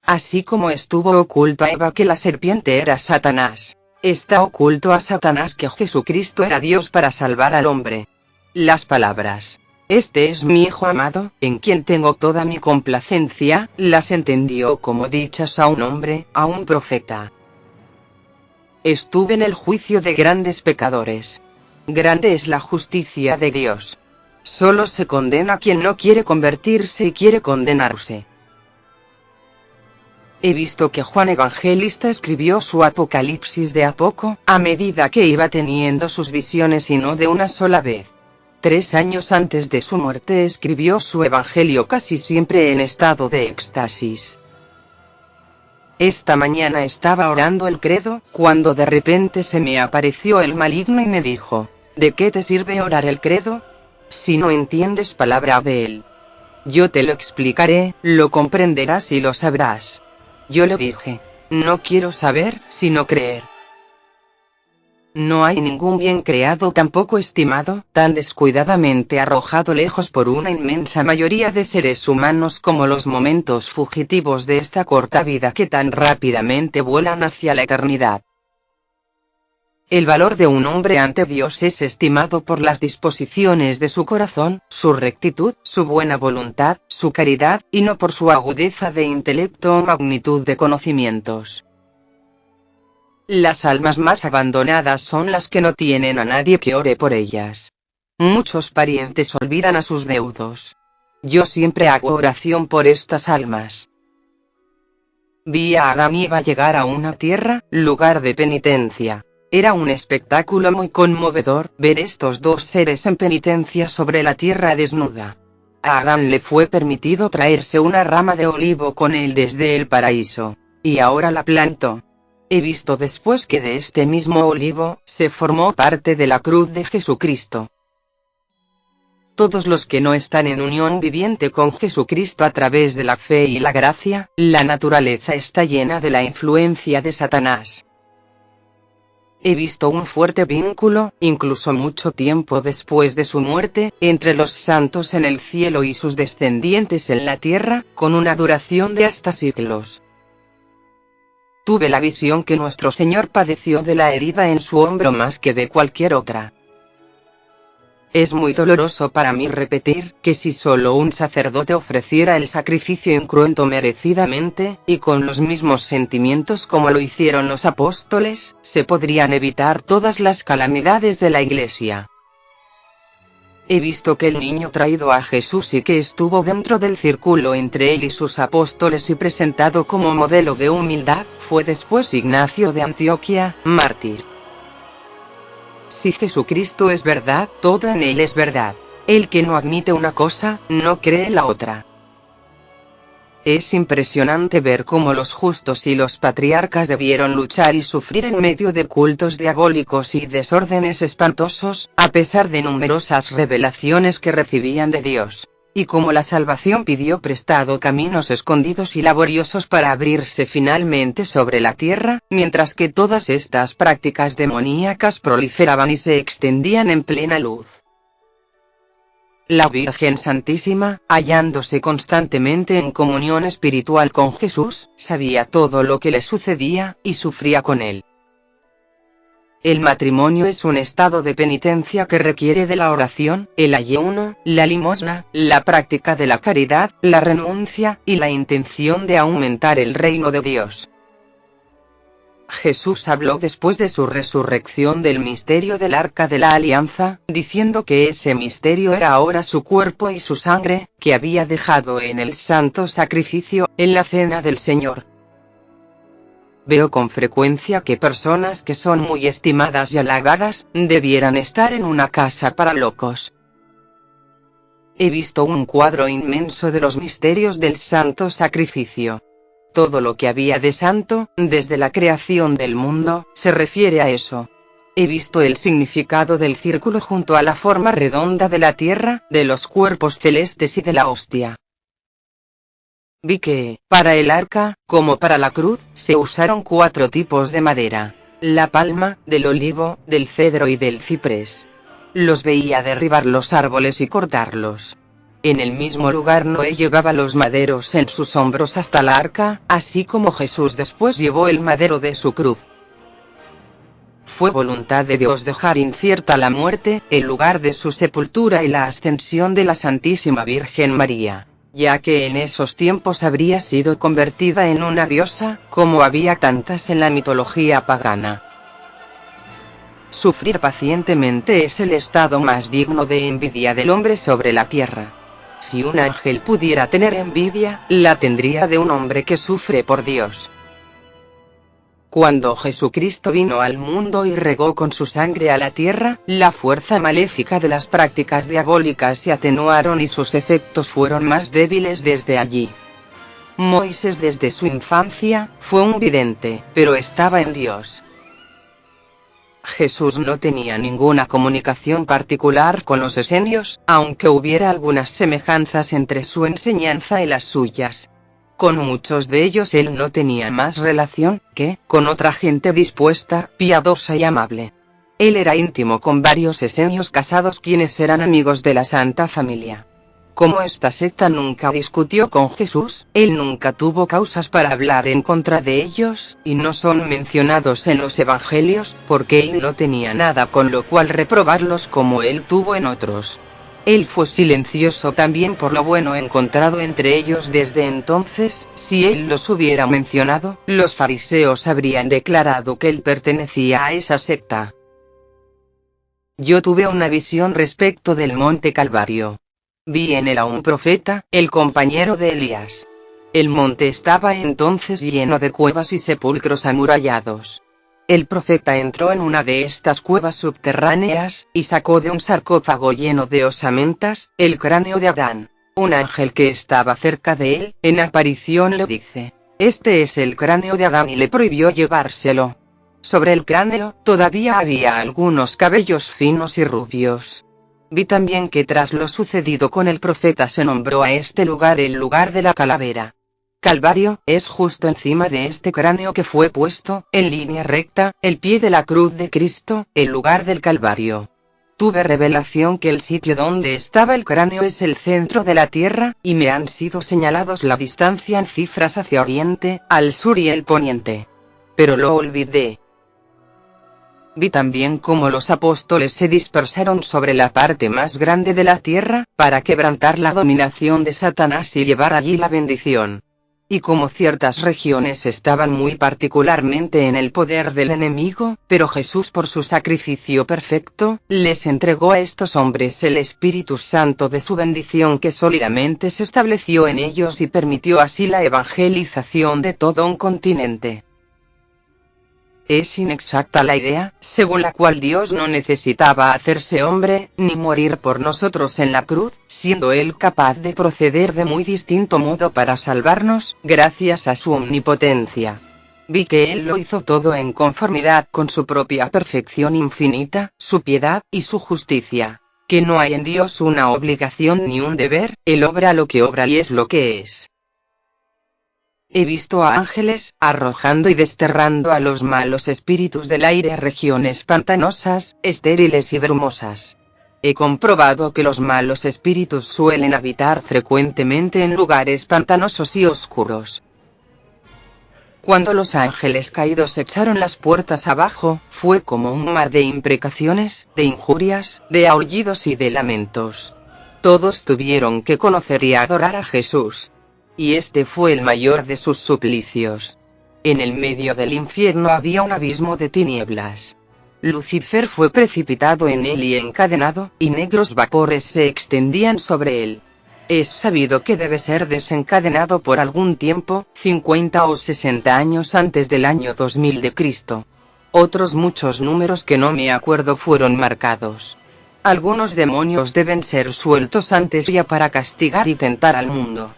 Así como estuvo oculto a Eva que la serpiente era Satanás, está oculto a Satanás que Jesucristo era Dios para salvar al hombre. Las palabras, "Este es mi Hijo amado, en quien tengo toda mi complacencia", las entendió como dichas a un hombre, a un profeta. Estuve en el juicio de grandes pecadores. Grande es la justicia de Dios. Solo se condena a quien no quiere convertirse y quiere condenarse. He visto que Juan Evangelista escribió su Apocalipsis de a poco, a medida que iba teniendo sus visiones y no de una sola vez. 3 años antes de su muerte escribió su Evangelio casi siempre en estado de éxtasis. Esta mañana estaba orando el credo, cuando de repente se me apareció el maligno y me dijo, ¿de qué te sirve orar el credo? Si no entiendes palabra de él. Yo te lo explicaré, lo comprenderás y lo sabrás. Yo le dije, no quiero saber, sino creer. No hay ningún bien creado tampoco estimado, tan descuidadamente arrojado lejos por una inmensa mayoría de seres humanos como los momentos fugitivos de esta corta vida que tan rápidamente vuelan hacia la eternidad. El valor de un hombre ante Dios es estimado por las disposiciones de su corazón, su rectitud, su buena voluntad, su caridad, y no por su agudeza de intelecto o magnitud de conocimientos. Las almas más abandonadas son las que no tienen a nadie que ore por ellas. Muchos parientes olvidan a sus deudos. Yo siempre hago oración por estas almas. Vi a Adán y Eva llegar a una tierra, lugar de penitencia. Era un espectáculo muy conmovedor, ver estos dos seres en penitencia sobre la tierra desnuda. A Adán le fue permitido traerse una rama de olivo con él desde el paraíso, y ahora la plantó. He visto después que de este mismo olivo, se formó parte de la cruz de Jesucristo. Todos los que no están en unión viviente con Jesucristo a través de la fe y la gracia, la naturaleza está llena de la influencia de Satanás. He visto un fuerte vínculo, incluso mucho tiempo después de su muerte, entre los santos en el cielo y sus descendientes en la tierra, con una duración de hasta siglos. Tuve la visión que nuestro Señor padeció de la herida en su hombro más que de cualquier otra. Es muy doloroso para mí repetir, que si solo un sacerdote ofreciera el sacrificio incruento merecidamente, y con los mismos sentimientos como lo hicieron los apóstoles, se podrían evitar todas las calamidades de la Iglesia. He visto que el niño traído a Jesús y que estuvo dentro del círculo entre él y sus apóstoles y presentado como modelo de humildad, fue después Ignacio de Antioquía, mártir. Si Jesucristo es verdad, todo en él es verdad. El que no admite una cosa, no cree la otra. Es impresionante ver cómo los justos y los patriarcas debieron luchar y sufrir en medio de cultos diabólicos y desórdenes espantosos, a pesar de numerosas revelaciones que recibían de Dios. Y cómo la salvación pidió prestado caminos escondidos y laboriosos para abrirse finalmente sobre la tierra, mientras que todas estas prácticas demoníacas proliferaban y se extendían en plena luz. La Virgen Santísima, hallándose constantemente en comunión espiritual con Jesús, sabía todo lo que le sucedía, y sufría con él. El matrimonio es un estado de penitencia que requiere de la oración, el ayuno, la limosna, la práctica de la caridad, la renuncia, y la intención de aumentar el reino de Dios. Jesús habló después de su resurrección del misterio del Arca de la Alianza, diciendo que ese misterio era ahora su cuerpo y su sangre, que había dejado en el santo sacrificio, en la cena del Señor. Veo con frecuencia que personas que son muy estimadas y halagadas, debieran estar en una casa para locos. He visto un cuadro inmenso de los misterios del santo sacrificio. Todo lo que había de santo, desde la creación del mundo, se refiere a eso. He visto el significado del círculo junto a la forma redonda de la tierra, de los cuerpos celestes y de la hostia. Vi que, para el arca, como para la cruz, se usaron 4 tipos de madera: la palma, del olivo, del cedro y del ciprés. Los veía derribar los árboles y cortarlos. En el mismo lugar Noé llevaba los maderos en sus hombros hasta la arca, así como Jesús después llevó el madero de su cruz. Fue voluntad de Dios dejar incierta la muerte, el lugar de su sepultura y la ascensión de la Santísima Virgen María, ya que en esos tiempos habría sido convertida en una diosa, como había tantas en la mitología pagana. Sufrir pacientemente es el estado más digno de envidia del hombre sobre la tierra. Si un ángel pudiera tener envidia, la tendría de un hombre que sufre por Dios. Cuando Jesucristo vino al mundo y regó con su sangre a la tierra, la fuerza maléfica de las prácticas diabólicas se atenuaron y sus efectos fueron más débiles desde allí. Moisés desde su infancia fue un vidente, pero estaba en Dios. Jesús no tenía ninguna comunicación particular con los esenios, aunque hubiera algunas semejanzas entre su enseñanza y las suyas. Con muchos de ellos él no tenía más relación que con otra gente dispuesta, piadosa y amable. Él era íntimo con varios esenios casados quienes eran amigos de la Santa Familia. Como esta secta nunca discutió con Jesús, él nunca tuvo causas para hablar en contra de ellos, y no son mencionados en los evangelios, porque él no tenía nada con lo cual reprobarlos como él tuvo en otros. Él fue silencioso también por lo bueno encontrado entre ellos desde entonces. Si él los hubiera mencionado, los fariseos habrían declarado que él pertenecía a esa secta. Yo tuve una visión respecto del monte Calvario. Vi en él a un profeta, el compañero de Elías. El monte estaba entonces lleno de cuevas y sepulcros amurallados. El profeta entró en una de estas cuevas subterráneas, y sacó de un sarcófago lleno de osamentas, el cráneo de Adán. Un ángel que estaba cerca de él, en aparición le dice: "Este es el cráneo de Adán", y le prohibió llevárselo. Sobre el cráneo, todavía había algunos cabellos finos y rubios. Vi también que tras lo sucedido con el profeta se nombró a este lugar el lugar de la calavera. Calvario es justo encima de este cráneo que fue puesto, en línea recta, el pie de la cruz de Cristo, el lugar del Calvario. Tuve revelación que el sitio donde estaba el cráneo es el centro de la tierra, y me han sido señalados la distancia en cifras hacia oriente, al sur y el poniente. Pero lo olvidé. Vi también cómo los apóstoles se dispersaron sobre la parte más grande de la tierra, para quebrantar la dominación de Satanás y llevar allí la bendición. Y como ciertas regiones estaban muy particularmente en el poder del enemigo, pero Jesús por su sacrificio perfecto, les entregó a estos hombres el Espíritu Santo de su bendición que sólidamente se estableció en ellos y permitió así la evangelización de todo un continente. Es inexacta la idea, según la cual Dios no necesitaba hacerse hombre, ni morir por nosotros en la cruz, siendo Él capaz de proceder de muy distinto modo para salvarnos, gracias a su omnipotencia. Vi que Él lo hizo todo en conformidad con su propia perfección infinita, su piedad, y su justicia. Que no hay en Dios una obligación ni un deber, Él obra lo que obra y es lo que es. He visto a ángeles, arrojando y desterrando a los malos espíritus del aire a regiones pantanosas, estériles y brumosas. He comprobado que los malos espíritus suelen habitar frecuentemente en lugares pantanosos y oscuros. Cuando los ángeles caídos echaron las puertas abajo, fue como un mar de imprecaciones, de injurias, de aullidos y de lamentos. Todos tuvieron que conocer y adorar a Jesús. Y este fue el mayor de sus suplicios. En el medio del infierno había un abismo de tinieblas. Lucifer fue precipitado en él y encadenado, y negros vapores se extendían sobre él. Es sabido que debe ser desencadenado por algún tiempo, 50 o 60 años antes del año 2000 de Cristo. Otros muchos números que no me acuerdo fueron marcados. Algunos demonios deben ser sueltos antes ya para castigar y tentar al mundo.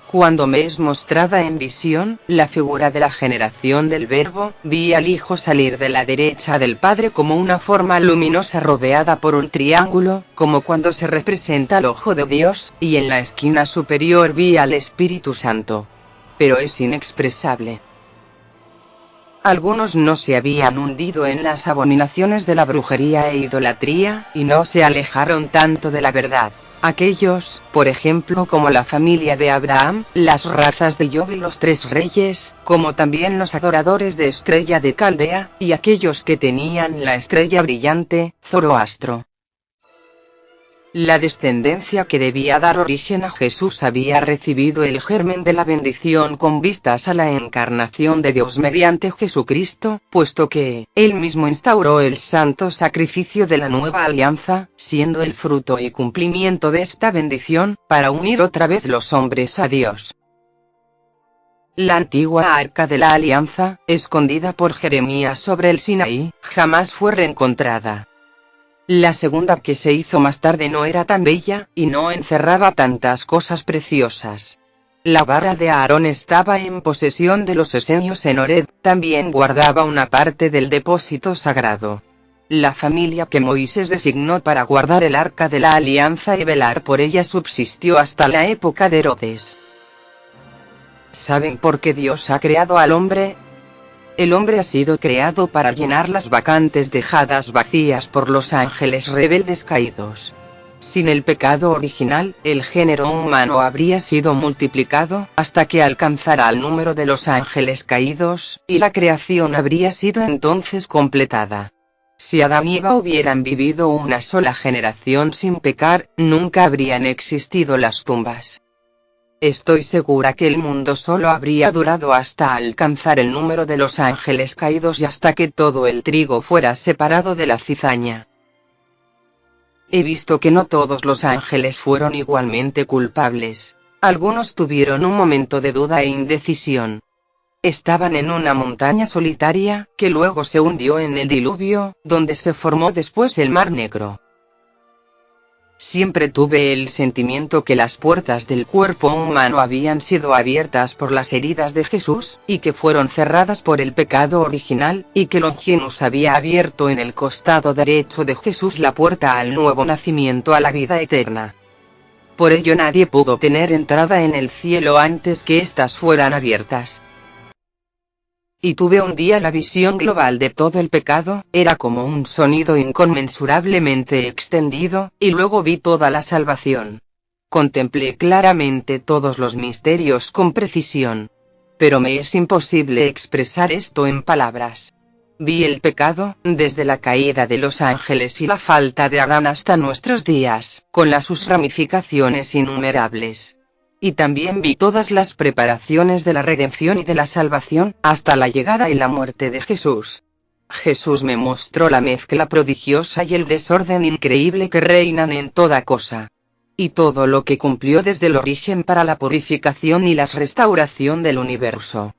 Cuando me es mostrada en visión, la figura de la generación del Verbo, vi al Hijo salir de la derecha del Padre como una forma luminosa rodeada por un triángulo, como cuando se representa el ojo de Dios, y en la esquina superior vi al Espíritu Santo. Pero es inexpresable. Algunos no se habían hundido en las abominaciones de la brujería e idolatría, y no se alejaron tanto de la verdad. Aquellos, por ejemplo, como la familia de Abraham, las razas de Job y los 3 reyes, como también los adoradores de Estrella de Caldea, y aquellos que tenían la estrella brillante, Zoroastro. La descendencia que debía dar origen a Jesús había recibido el germen de la bendición con vistas a la encarnación de Dios mediante Jesucristo, puesto que Él mismo instauró el santo sacrificio de la nueva alianza, siendo el fruto y cumplimiento de esta bendición, para unir otra vez los hombres a Dios. La antigua arca de la alianza, escondida por Jeremías sobre el Sinaí, jamás fue reencontrada. La segunda, que se hizo más tarde, no era tan bella, y no encerraba tantas cosas preciosas. La vara de Aarón estaba en posesión de los esenios en Horeb, también guardaba una parte del depósito sagrado. La familia que Moisés designó para guardar el arca de la alianza y velar por ella subsistió hasta la época de Herodes. ¿Saben por qué Dios ha creado al hombre? El hombre ha sido creado para llenar las vacantes dejadas vacías por los ángeles rebeldes caídos. Sin el pecado original, el género humano habría sido multiplicado, hasta que alcanzara el número de los ángeles caídos, y la creación habría sido entonces completada. Si Adán y Eva hubieran vivido una sola generación sin pecar, nunca habrían existido las tumbas. Estoy segura que el mundo solo habría durado hasta alcanzar el número de los ángeles caídos y hasta que todo el trigo fuera separado de la cizaña. He visto que no todos los ángeles fueron igualmente culpables. Algunos tuvieron un momento de duda e indecisión. Estaban en una montaña solitaria, que luego se hundió en el diluvio, donde se formó después el Mar Negro. Siempre tuve el sentimiento que las puertas del cuerpo humano habían sido abiertas por las heridas de Jesús, y que fueron cerradas por el pecado original, y que Longinus había abierto en el costado derecho de Jesús la puerta al nuevo nacimiento, a la vida eterna. Por ello nadie pudo tener entrada en el cielo antes que éstas fueran abiertas. Y tuve un día la visión global de todo el pecado, era como un sonido inconmensurablemente extendido, y luego vi toda la salvación. Contemplé claramente todos los misterios con precisión. Pero me es imposible expresar esto en palabras. Vi el pecado, desde la caída de los ángeles y la falta de Adán hasta nuestros días, con sus ramificaciones innumerables. Y también vi todas las preparaciones de la redención y de la salvación, hasta la llegada y la muerte de Jesús. Jesús me mostró la mezcla prodigiosa y el desorden increíble que reinan en toda cosa. Y todo lo que cumplió desde el origen para la purificación y la restauración del universo.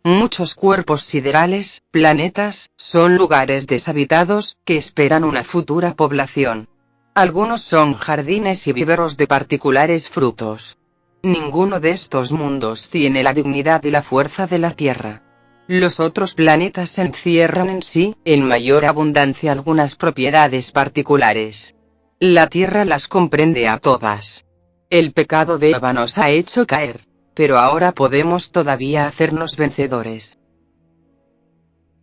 Muchos cuerpos siderales, planetas, son lugares deshabitados, que esperan una futura población. Algunos son jardines y viveros de particulares frutos. Ninguno de estos mundos tiene la dignidad y la fuerza de la Tierra. Los otros planetas encierran en sí, en mayor abundancia, algunas propiedades particulares. La Tierra las comprende a todas. El pecado de Eva nos ha hecho caer, pero ahora podemos todavía hacernos vencedores.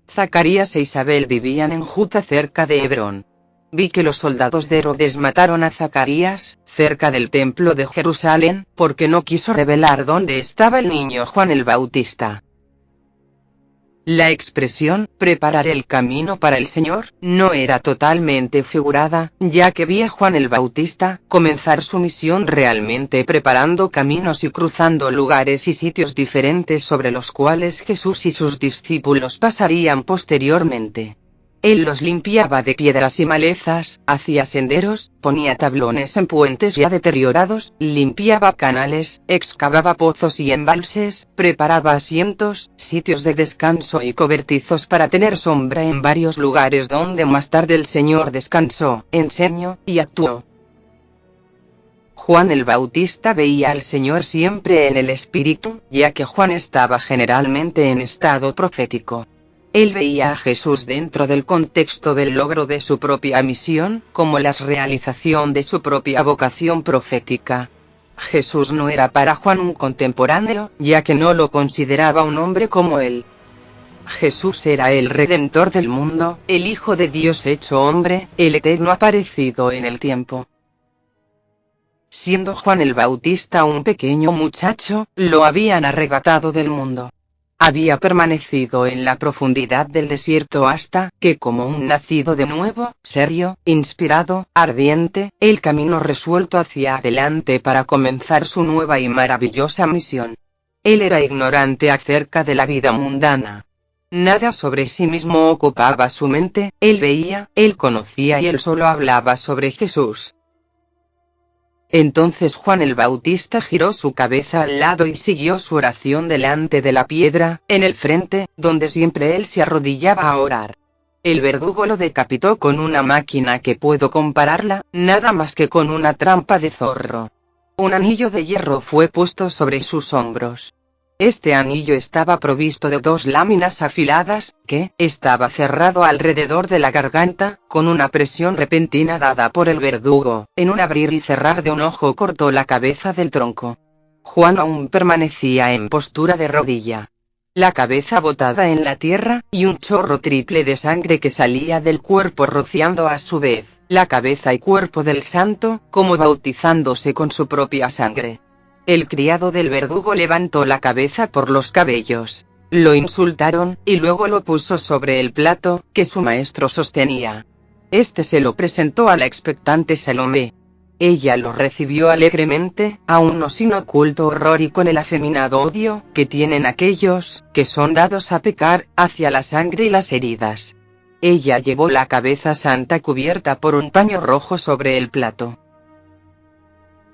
Zacarías e Isabel vivían en Juta, cerca de Hebrón. Vi que los soldados de Herodes mataron a Zacarías, cerca del templo de Jerusalén, porque no quiso revelar dónde estaba el niño Juan el Bautista. La expresión, preparar el camino para el Señor, no era totalmente figurada, ya que vi a Juan el Bautista comenzar su misión realmente preparando caminos y cruzando lugares y sitios diferentes sobre los cuales Jesús y sus discípulos pasarían posteriormente. Él los limpiaba de piedras y malezas, hacía senderos, ponía tablones en puentes ya deteriorados, limpiaba canales, excavaba pozos y embalses, preparaba asientos, sitios de descanso y cobertizos para tener sombra en varios lugares donde más tarde el Señor descansó, enseñó y actuó. Juan el Bautista veía al Señor siempre en el Espíritu, ya que Juan estaba generalmente en estado profético. Él veía a Jesús dentro del contexto del logro de su propia misión, como la realización de su propia vocación profética. Jesús no era para Juan un contemporáneo, ya que no lo consideraba un hombre como él. Jesús era el Redentor del mundo, el Hijo de Dios hecho hombre, el Eterno aparecido en el tiempo. Siendo Juan el Bautista un pequeño muchacho, lo habían arrebatado del mundo. Había permanecido en la profundidad del desierto hasta que, como un nacido de nuevo, serio, inspirado, ardiente, él caminó resuelto hacia adelante para comenzar su nueva y maravillosa misión. Él era ignorante acerca de la vida mundana. Nada sobre sí mismo ocupaba su mente, él veía, él conocía y él solo hablaba sobre Jesús. Entonces Juan el Bautista giró su cabeza al lado y siguió su oración delante de la piedra, en el frente, donde siempre él se arrodillaba a orar. El verdugo lo decapitó con una máquina que puedo compararla, nada más que con una trampa de zorro. Un anillo de hierro fue puesto sobre sus hombros. Este anillo estaba provisto de 2 láminas afiladas, que estaba cerrado alrededor de la garganta, con una presión repentina dada por el verdugo. En un abrir y cerrar de un ojo cortó la cabeza del tronco. Juan aún permanecía en postura de rodilla. La cabeza botada en la tierra, y un chorro triple de sangre que salía del cuerpo rociando a su vez la cabeza y cuerpo del santo, como bautizándose con su propia sangre. El criado del verdugo levantó la cabeza por los cabellos. Lo insultaron, y luego lo puso sobre el plato que su maestro sostenía. Este se lo presentó a la expectante Salomé. Ella lo recibió alegremente, aún no sin oculto horror y con el afeminado odio que tienen aquellos que son dados a pecar, hacia la sangre y las heridas. Ella llevó la cabeza santa cubierta por un paño rojo sobre el plato.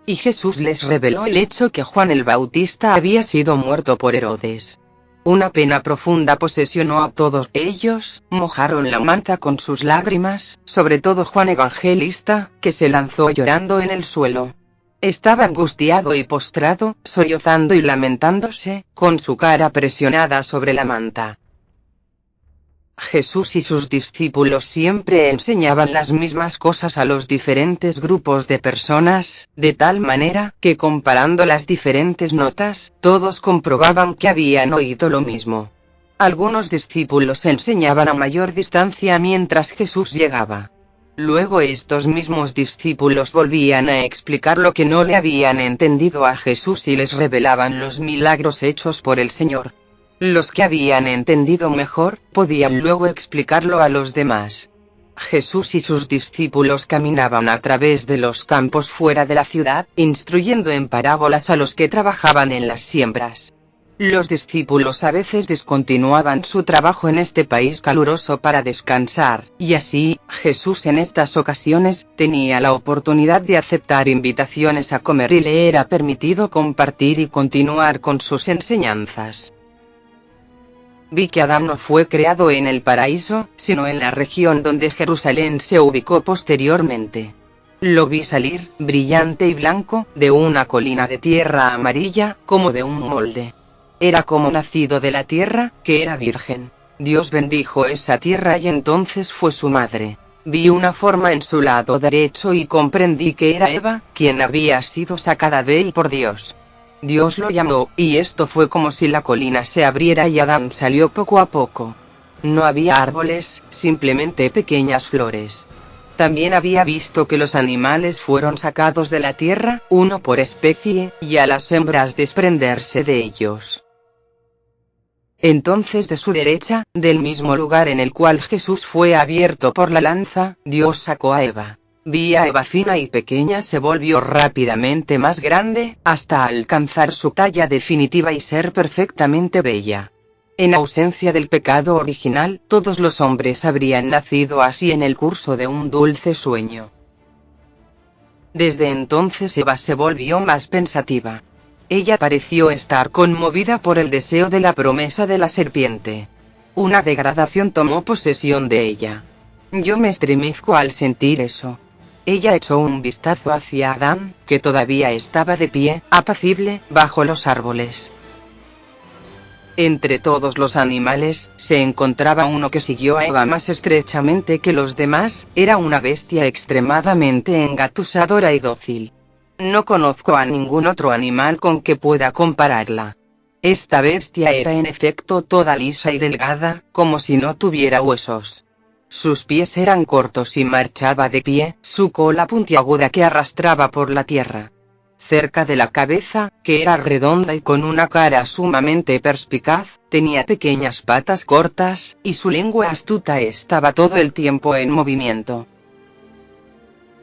Y Jesús les reveló el hecho que Juan el Bautista había sido muerto por Herodes. Una pena profunda posesionó a todos ellos, mojaron la manta con sus lágrimas, sobre todo Juan Evangelista, que se lanzó llorando en el suelo. Estaba angustiado y postrado, sollozando y lamentándose, con su cara presionada sobre la manta. Jesús y sus discípulos siempre enseñaban las mismas cosas a los diferentes grupos de personas, de tal manera que comparando las diferentes notas, todos comprobaban que habían oído lo mismo. Algunos discípulos enseñaban a mayor distancia mientras Jesús llegaba. Luego estos mismos discípulos volvían a explicar lo que no le habían entendido a Jesús y les revelaban los milagros hechos por el Señor. Los que habían entendido mejor, podían luego explicarlo a los demás. Jesús y sus discípulos caminaban a través de los campos fuera de la ciudad, instruyendo en parábolas a los que trabajaban en las siembras. Los discípulos a veces descontinuaban su trabajo en este país caluroso para descansar, y así, Jesús en estas ocasiones, tenía la oportunidad de aceptar invitaciones a comer y le era permitido compartir y continuar con sus enseñanzas. Vi que Adán no fue creado en el paraíso, sino en la región donde Jerusalén se ubicó posteriormente. Lo vi salir, brillante y blanco, de una colina de tierra amarilla, como de un molde. Era como nacido de la tierra, que era virgen. Dios bendijo esa tierra y entonces fue su madre. Vi una forma en su lado derecho y comprendí que era Eva, quien había sido sacada de él por Dios. Dios lo llamó, y esto fue como si la colina se abriera y Adán salió poco a poco. No había árboles, simplemente pequeñas flores. También había visto que los animales fueron sacados de la tierra, uno por especie, y a las hembras desprenderse de ellos. Entonces de su derecha, del mismo lugar en el cual Jesús fue abierto por la lanza, Dios sacó a Eva. Vi a Eva fina y pequeña se volvió rápidamente más grande, hasta alcanzar su talla definitiva y ser perfectamente bella. En ausencia del pecado original, todos los hombres habrían nacido así en el curso de un dulce sueño. Desde entonces Eva se volvió más pensativa. Ella pareció estar conmovida por el deseo de la promesa de la serpiente. Una degradación tomó posesión de ella. Yo me estremezco al sentir eso. Ella echó un vistazo hacia Adán, que todavía estaba de pie, apacible, bajo los árboles. Entre todos los animales, se encontraba uno que siguió a Eva más estrechamente que los demás, era una bestia extremadamente engatusadora y dócil. No conozco a ningún otro animal con que pueda compararla. Esta bestia era en efecto toda lisa y delgada, como si no tuviera huesos. Sus pies eran cortos y marchaba de pie, su cola puntiaguda que arrastraba por la tierra. Cerca de la cabeza, que era redonda y con una cara sumamente perspicaz, tenía pequeñas patas cortas, y su lengua astuta estaba todo el tiempo en movimiento.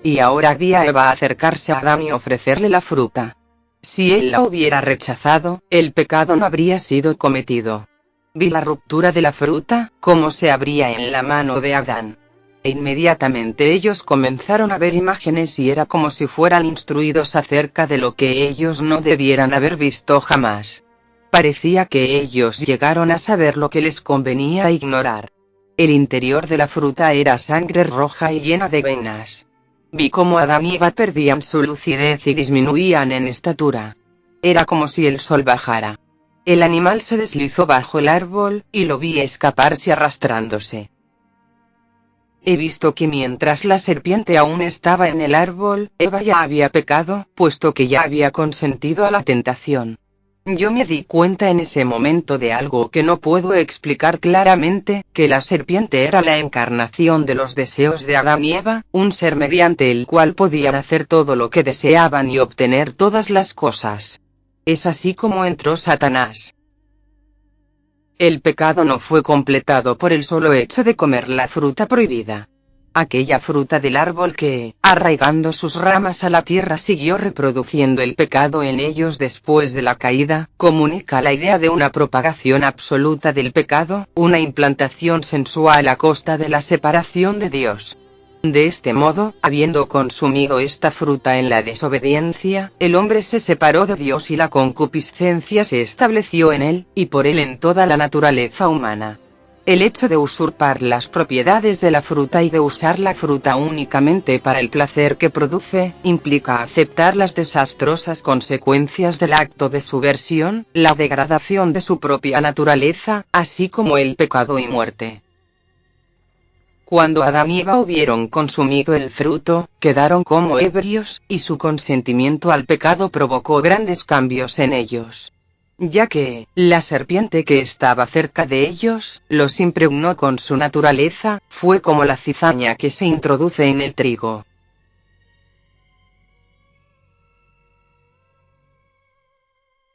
Y ahora vi a Eva acercarse a Adán y ofrecerle la fruta. Si él la hubiera rechazado, el pecado no habría sido cometido. Vi la ruptura de la fruta, como se abría en la mano de Adán. E inmediatamente ellos comenzaron a ver imágenes y era como si fueran instruidos acerca de lo que ellos no debieran haber visto jamás. Parecía que ellos llegaron a saber lo que les convenía ignorar. El interior de la fruta era sangre roja y llena de venas. Vi cómo Adán y Eva perdían su lucidez y disminuían en estatura. Era como si el sol bajara. El animal se deslizó bajo el árbol, y lo vi escaparse arrastrándose. He visto que mientras la serpiente aún estaba en el árbol, Eva ya había pecado, puesto que ya había consentido a la tentación. Yo me di cuenta en ese momento de algo que no puedo explicar claramente, que la serpiente era la encarnación de los deseos de Adán y Eva, un ser mediante el cual podían hacer todo lo que deseaban y obtener todas las cosas. Es así como entró Satanás. El pecado no fue completado por el solo hecho de comer la fruta prohibida. Aquella fruta del árbol que, arraigando sus ramas a la tierra, siguió reproduciendo el pecado en ellos después de la caída, comunica la idea de una propagación absoluta del pecado, una implantación sensual a costa de la separación de Dios. De este modo, habiendo consumido esta fruta en la desobediencia, el hombre se separó de Dios y la concupiscencia se estableció en él, y por él en toda la naturaleza humana. El hecho de usurpar las propiedades de la fruta y de usar la fruta únicamente para el placer que produce, implica aceptar las desastrosas consecuencias del acto de subversión, la degradación de su propia naturaleza, así como el pecado y muerte. Cuando Adán y Eva hubieron consumido el fruto, quedaron como ebrios, y su consentimiento al pecado provocó grandes cambios en ellos. Ya que, la serpiente que estaba cerca de ellos, los impregnó con su naturaleza, fue como la cizaña que se introduce en el trigo.